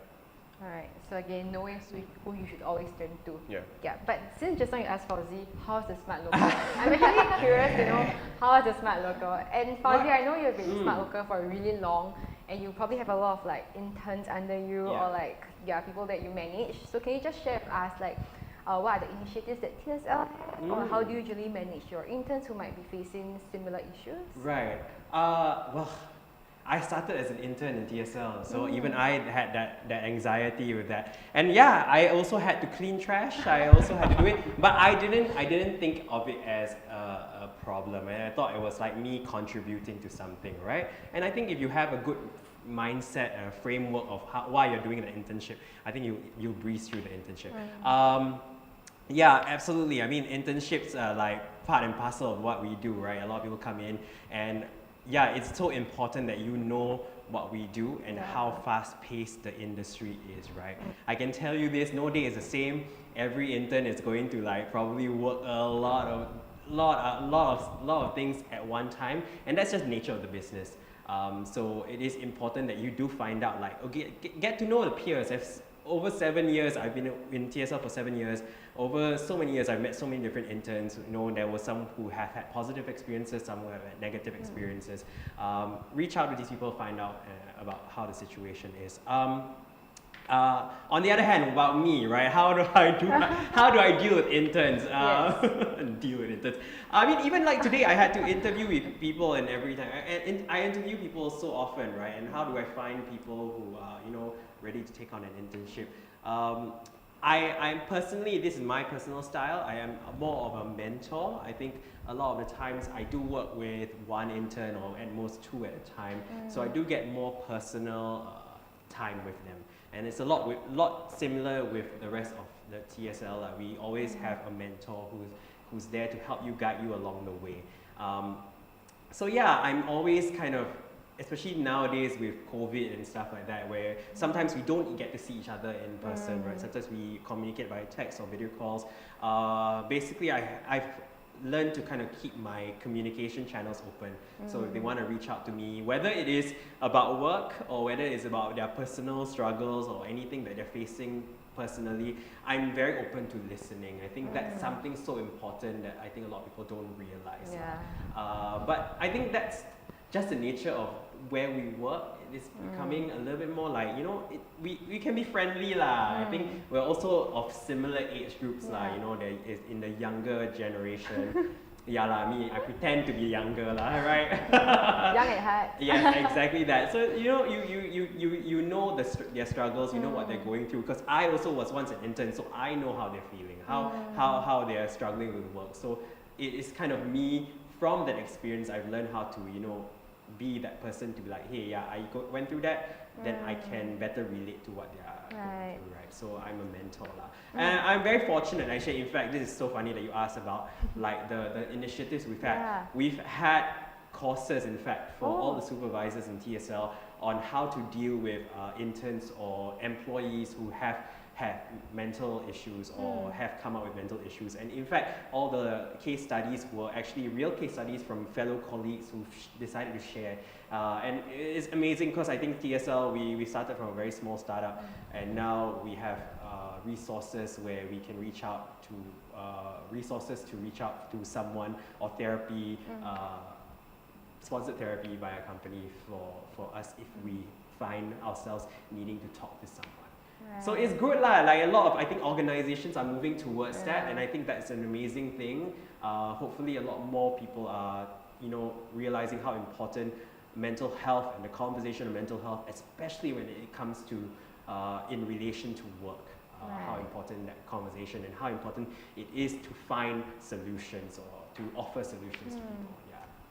Alright, so again, knowing who you should always turn to. Yeah. Yeah, but since just now you asked Fauzi, how's the Smart Local? I'm actually curious to know how is the Smart Local. And Fauzi, I know you've been in Smart Local for really long, and you probably have a lot of like interns under you, or like people that you manage. So can you just share with us like what are the initiatives that TSL has, or how do you usually manage your interns who might be facing similar issues? Right. Well, I started as an intern in TSL, so even I had that anxiety with that. And yeah, I also had to clean trash. I also had to do it, but I didn't think of it as a problem, and I thought it was like me contributing to something, right? And I think if you have a good mindset and a framework of why you're doing the internship, I think you breeze through the internship. Yeah, absolutely. I mean, internships are like part and parcel of what we do, right? A lot of people come in, and yeah, it's so important that you know what we do and how fast-paced the industry is, right? I can tell you this, no day is the same. Every intern is going to like probably work a lot of things at one time, and that's just the nature of the business. So it is important that you do find out, like, okay, get to know the peers. Over 7 years, I've been in TSL for 7 years. Over so many years, I've met so many different interns. You know, there were some who have had positive experiences, some who have had negative experiences. Reach out to these people, find out about how the situation is. On the other hand, about me, right? How do I deal with interns? Deal with interns. I mean, even like today, I had to interview with people, and every time, and I interview people so often, right? And how do I find people who are, you know, ready to take on an internship? I'm personally, this is my personal style. I am more of a mentor. I think a lot of the times I do work with one intern or at most two at a time. So I do get more personal time with them. And it's a lot similar with the rest of the TSL. Like we always have a mentor who's there to help you, guide you along the way. So yeah, I'm always kind of, especially nowadays with COVID and stuff like that, where sometimes we don't get to see each other in person, right? Sometimes we communicate by text or video calls. Basically, I've learned to kind of keep my communication channels open. So if they want to reach out to me, whether it is about work or whether it's about their personal struggles or anything that they're facing personally, I'm very open to listening. I think that's something so important that I think a lot of people don't realize. But I think that's just the nature of where we work. It is becoming a little bit more like, you know, we can be friendly lah. I think we're also of similar age groups lah, you know, there is in the younger generation. Yeah lah, I pretend to be younger lah, right? Young at heart. Yes, exactly that. So you know, you know their struggles, you know what they're going through. Because I also was once an intern, so I know how they're feeling, how they are struggling with work. So it is kind of me, from that experience, I've learned how to, you know, be that person to be like, hey, yeah, went through that, then I can better relate to what they are going through, right? So I'm a mentor lah. And I'm very fortunate actually. In fact, this is so funny that you asked about like the initiatives we've had. Yeah. We've had courses, in fact, for all the supervisors in TSL on how to deal with interns or employees who have mental issues or have come up with mental issues. And in fact, all the case studies were actually real case studies from fellow colleagues who decided to share. And it's amazing because I think TSL, we started from a very small startup, and now we have resources where we can reach out to someone, or therapy, sponsored therapy by a company for us if we find ourselves needing to talk to someone. Right. So it's good lah, like a lot of, I think, organizations are moving towards that, and I think that's an amazing thing. Hopefully a lot more people are, you know, realizing how important mental health and the conversation of mental health, especially when it comes to in relation to work, how important that conversation and how important it is to find solutions or to offer solutions to people.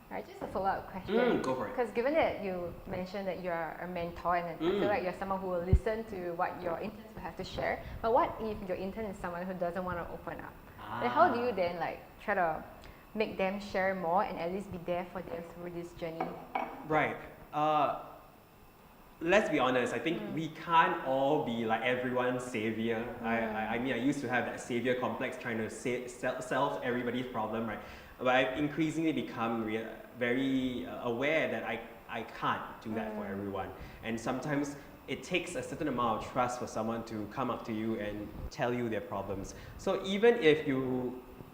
Right, just a follow-up question. Go for it. Because given that you mentioned that you are a mentor, and I feel like you're someone who will listen to what your interns will have to share. But what if your intern is someone who doesn't want to open up? Then how do you then like try to make them share more and at least be there for them through this journey? Right. Let's be honest, I think we can't all be like everyone's savior. I mean, I used to have that savior complex trying to solve everybody's problem, right? But I've increasingly become very aware that I can't do that for everyone. And sometimes it takes a certain amount of trust for someone to come up to you and tell you their problems. So even if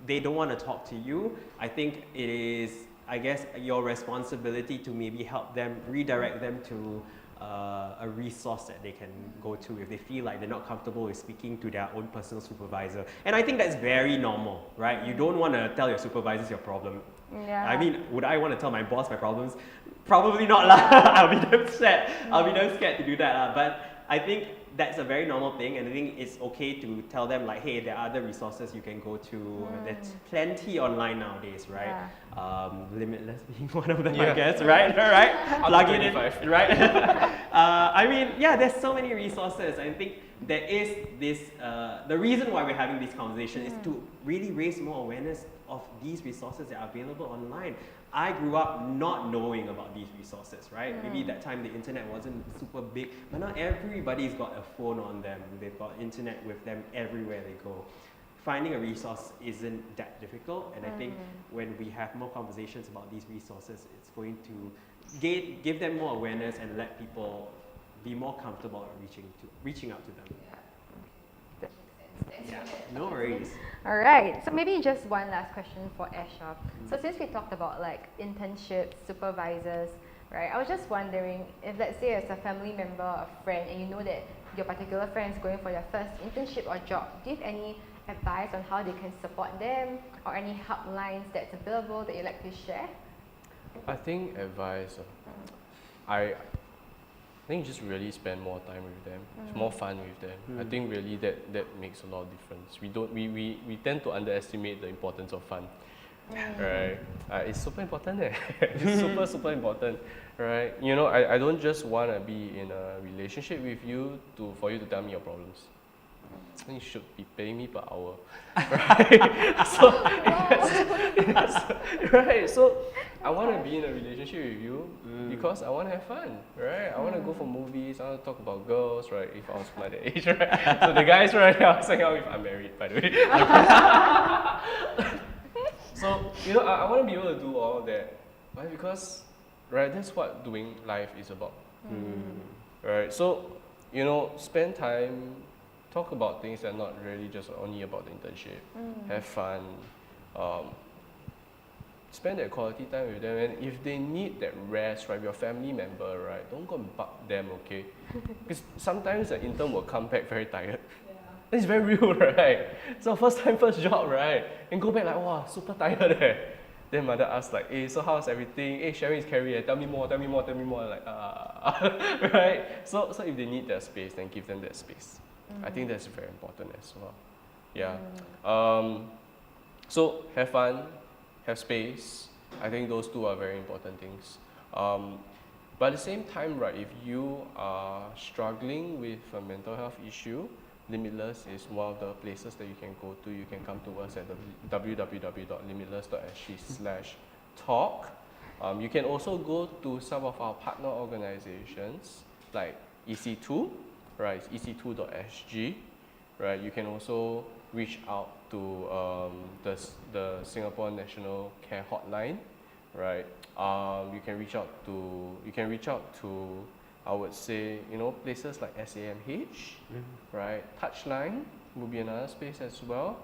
they don't want to talk to you, I think it is, I guess, your responsibility to maybe help them, redirect them to a resource that they can go to if they feel like they're not comfortable with speaking to their own personal supervisor. And I think that's very normal, right? You don't want to tell your supervisors your problem. Yeah. I mean, would I want to tell my boss my problems? Probably not lah. I'll be damn scared. I'll be damn scared to do that. But I think that's a very normal thing, and I think it's okay to tell them like, hey, there are other resources you can go to. There's plenty online nowadays, right? Limitless being one of them, I guess, right? Plug it in, right? I mean, yeah, there's so many resources. I think there is this, the reason why we're having this conversation is to really raise more awareness of these resources that are available online. I grew up not knowing about these resources, right? Maybe that time the internet wasn't super big, but now everybody's got a phone on them. They've got internet with them everywhere they go. Finding a resource isn't that difficult, and I think when we have more conversations about these resources, it's going to give them more awareness and let people be more comfortable at reaching out to them. Yeah, no worries. All right, so maybe just one last question for Esha. So since we talked about like internships, supervisors, right? I was just wondering if, let's say, as a family member, a friend, and you know that your particular friend is going for their first internship or job, do you have any advice on how they can support them, or any helplines that's available that you'd like to share? I think advice, I think just really spend more time with them, more fun with them. I think really that makes a lot of difference. We tend to underestimate the importance of fun, right? It's super important. It's super important, right? You know, I don't just want to be in a relationship with you for you to tell me your problems. I think you should be paying me per hour, right? So, right? So I want to be in a relationship with you because I want to have fun, right? I want to go for movies. I want to talk about girls, right? If I was my age, right? So the guys right now saying, "Oh, if I'm married, by the way." So you know, I want to be able to do all that, right? Because that's what doing life is about, right? So you know, spend time. Talk about things that are not really just only about the internship. Have fun. Spend that quality time with them. And if they need that rest, right, your family member, right, don't go and bug them, okay? Because sometimes the intern will come back very tired. Yeah. It's very real, right? So first time, first job, right? And go back like, wow, super tired. Then mother asks like, hey, so how's everything? Hey, sharing is carry. Tell me more. Like, right? So if they need that space, then give them that space. I think that's very important as well. Yeah. So have fun, have space. I think those two are very important things. But at the same time, right, if you are struggling with a mental health issue, Limitless is one of the places that you can go to. You can come to us at www.limitless.sg/talk. You can also go to some of our partner organizations like EC2, right? It's ec2.sg, right? You can also reach out to the Singapore National Care Hotline, right? You can reach out to I would say, places like SAMH, right? Touchline will be another space as well.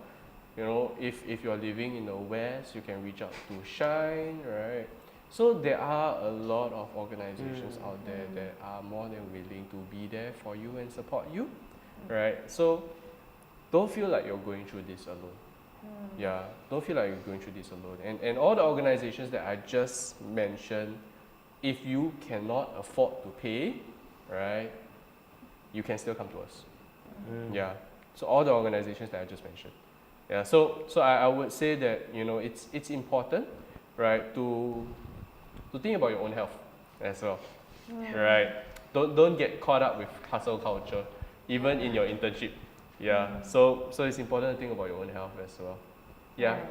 If you're living in the West, you can reach out to Shine, right? So there are a lot of organizations out there that are more than willing to be there for you and support you, right? So don't feel like you're going through this alone. Yeah, don't feel like you're going through this alone. And all the organizations that I just mentioned, if you cannot afford to pay, right, you can still come to us. Yeah. So all the organizations that I just mentioned. Yeah. So I would say that it's important, right, to think about your own health as well, right? Don't get caught up with hustle culture, even in your internship. Yeah. So it's important to think about your own health as well. Yeah. Right.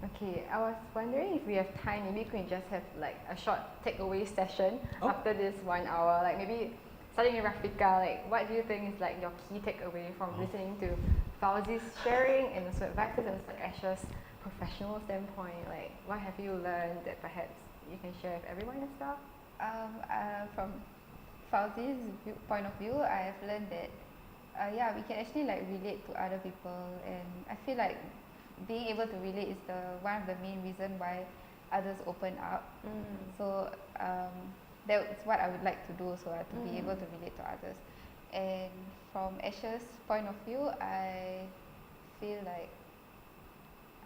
Okay, I was wondering if we have time, maybe we can just have like a short takeaway session after this 1 hour. Like maybe starting with Rafika, like what do you think is like your key takeaway from listening to Fauzis sharing and also advices and like Asha's professional standpoint? Like what have you learned that perhaps you can share with everyone and stuff? From Fauzis' point of view, I have learned that we can actually like relate to other people, and I feel like being able to relate is one of the main reason why others open up. So that's what I would like to do, so to be able to relate to others. And from Asha's point of view, I feel like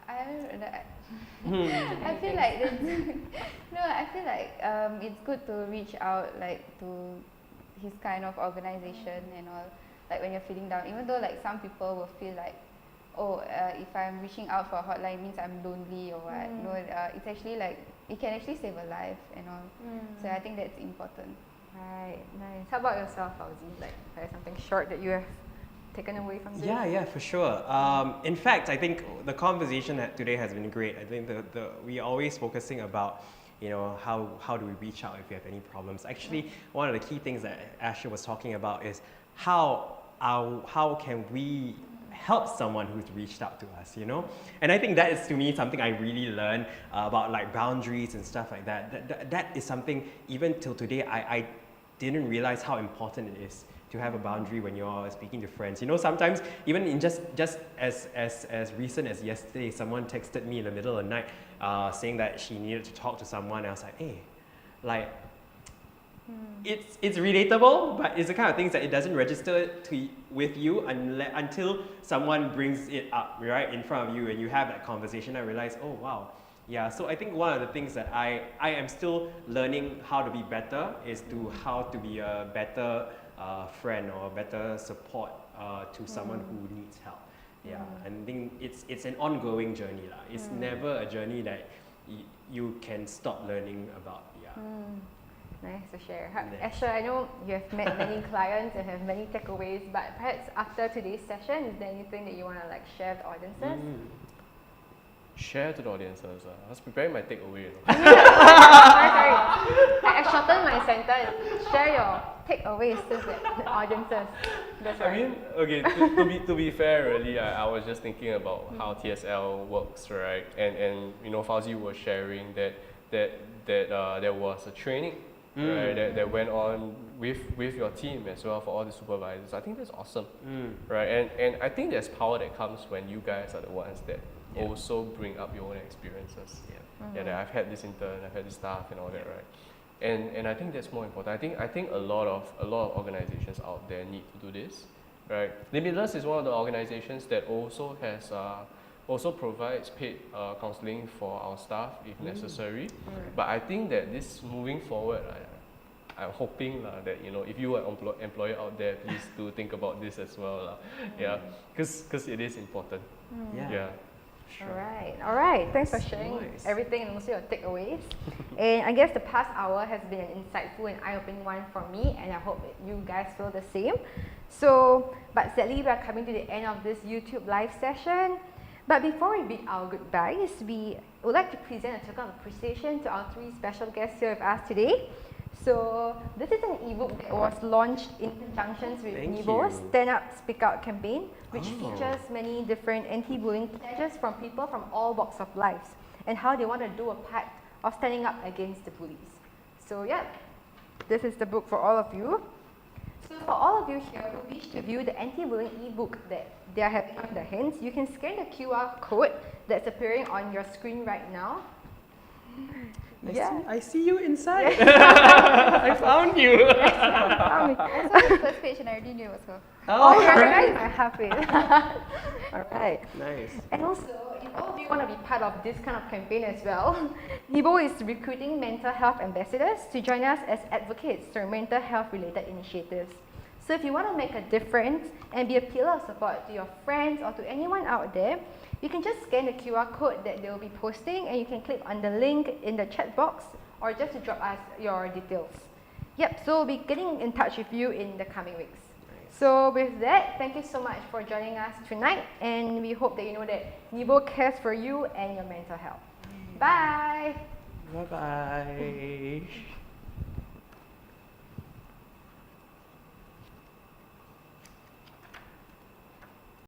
I feel like it's good to reach out like to his kind of organization and all, like when you're feeling down, even though like some people will feel like, if I'm reaching out for a hotline means I'm lonely or what. No, it's actually like it can actually save a life and all. So I think that's important. Right, nice. How about yourself, Fauzi? Like, there's something short that you have taken away from this? Yeah, for sure. In fact, I think the conversation today has been great. I think we are always focusing about, how do we reach out if we have any problems. Actually, one of the key things that Asha was talking about is how can we help someone who's reached out to us, And I think that is, to me, something I really learned about like boundaries and stuff like that. That is something, even till today, I didn't realize how important it is to have a boundary when you're speaking to friends. Sometimes even in just as recent as yesterday, someone texted me in the middle of the night saying that she needed to talk to someone. And I was like, hey, like, it's relatable, but it's the kind of things that it doesn't register with you until someone brings it up right in front of you and you have that conversation. I realize, oh wow, yeah. So I think one of the things that I am still learning how to be better is how to be a better friend or a better support to someone who needs help. Yeah, and I think it's an ongoing journey lah. It's never a journey that you can stop learning about. Yeah. Nice to share. Asha, I know you have met many clients and have many takeaways, but perhaps after today's session, is there anything that you want to like share with the audiences? Share to the audiences. I was preparing my takeaway. Sorry. I shortened my sentence. Share your takeaways to the audiences. That's right. I mean, okay, to be fair, really, I was just thinking about how TSL works, right? And Fauzi was sharing that there was a training. Right, that went on with your team as well for all the supervisors. I think that's awesome, right? And I think there's power that comes when you guys are the ones that also bring up your own experiences. That I've had this intern, I've had this staff, and all that, right? And I think that's more important. I think a lot of organizations out there need to do this, right? Limitless is one of the organizations that also has also provides paid counselling for our staff if necessary. But I think that this moving forward, I'm hoping that if you are employer out there, please do think about this as well, yeah, because it is important. Yeah. Sure. All right. Thanks for sharing Nice. everything and also your takeaways. And I guess the past hour has been an insightful and eye-opening one for me, and I hope that you guys feel the same. So, but sadly, we are coming to the end of this YouTube live session. But before we bid our goodbyes, we would like to present a token of appreciation to our 3 special guests here with us today. So this is an ebook that was launched in conjunction with Thank nEbO's you. Stand Up, Speak Out campaign, which Oh. features many different anti-bullying pledges from people from all walks of life and how they want to do a part of standing up against the bullies. So yeah, this is the book for all of you. So for all of you here who wish to view the anti-bullying ebook that they are having on their hands, you can scan the QR code that's appearing on your screen right now. I see you inside. I found you. I saw the first page and I already knew it was her. Oh, you recognize my half it. Alright. Nice. And also, if all of you want to be part of this kind of campaign as well, nEbO is recruiting mental health ambassadors to join us as advocates for mental health related initiatives. So if you want to make a difference and be a pillar of support to your friends or to anyone out there, you can just scan the QR code that they will be posting and you can click on the link in the chat box or just to drop us your details. Yep, so we'll be getting in touch with you in the coming weeks. So with that, thank you so much for joining us tonight, and we hope that you know that nEbO cares for you and your mental health. Bye! Bye-bye.